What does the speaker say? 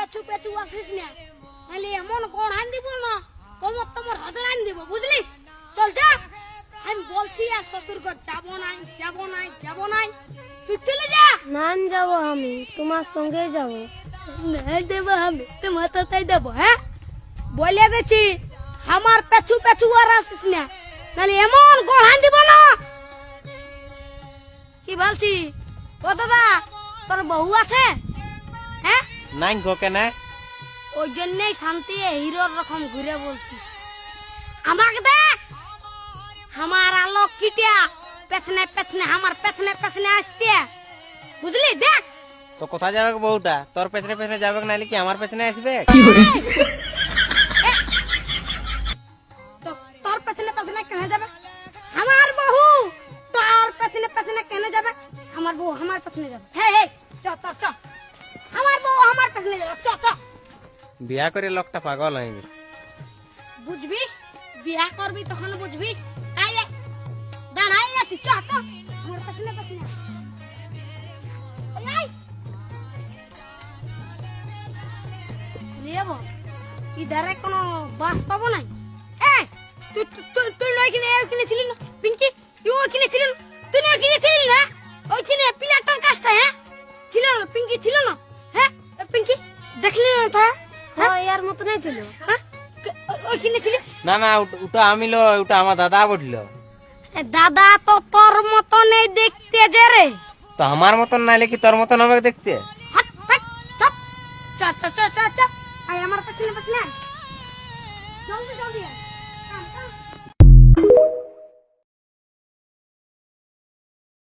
পেছু পেছু আসিস না, নাহলে এমন কোন আন দিব না কোমর তোমার হজড়ান দিব, বুঝলি? চল যা, আমি বলছি আর শ্বশুর ঘর যাবো নাই যাবো নাই যাবো নাই, তুই চলে যা। না যাব, আমি তোমার সঙ্গে যাব। না দেবো, আমি তোমার তাই দেবো। হ্যাঁ বলে গেছি, আমার পেছু পেছু আর আসিস না, নাহলে এমন গোড়ান দিব না। কি বলছি? ও দাদা, তোর বউ আছে? হ্যাঁ নাই গো কেন? ওই জন্যই শান্তি হিরোর রকম ঘুরে বলছিস। আমাকে দে, আমার আলোক কিটিয়া পেছনে পেছনে আমার পেছনে পেছনে আসছে, বুঝলি? দেখ তো কোথায় যাবে গো বউটা? তোর পেছনে পেছনে যাবে নাহলে কি আমার পেছনে আসবে? তোর পেছনে পেছনে কেন যাবে? আমার বউ তোর পেছনে পেছনে কেন যাবে? আমার বউ আমার পেছনে যাবে। হ্যাঁ হ্যাঁ, চ চ চ, আমার বউ আমার পেছনে যাবে, চ চ। বিয়া করে লোকটা পাগল হয়ে গেছে। বুঝবিস, বিয়া করবি তখন বুঝবিস। আইলে দাঁড়াই আছি, চ চ, আমার পেছনে পেছনে আয়। আয় নেব, ইধারে কোনো বাস পাবো নাই। এই তুই তুই তুই নয় কিনে কিনেছিলি না পিঙ্কি? তুই কিনেছিলি না? তুই নয় কিনেছিলি না ওইখানে পিলারটার কাজটা? হ্যাঁ ছিল না পিঙ্কি, ছিল না? হ্যাঁ পিঙ্কি দেখলি না তা? হ্যাঁ এর মতনই ছিল। হ্যাঁ ওই কিনেছিলি? না না, ওটা আমি লো, ওটা আমার দাদা বটলো। দাদা তো তোর মতনই দেখতে যে রে। তো আমার মতন নাইলে কি তোর মতন হবে দেখতে? হট হট চপ, চ চ চ চ চ, আয় আমার পেছনে পেছনে আয়। জলদি জলদি আয়।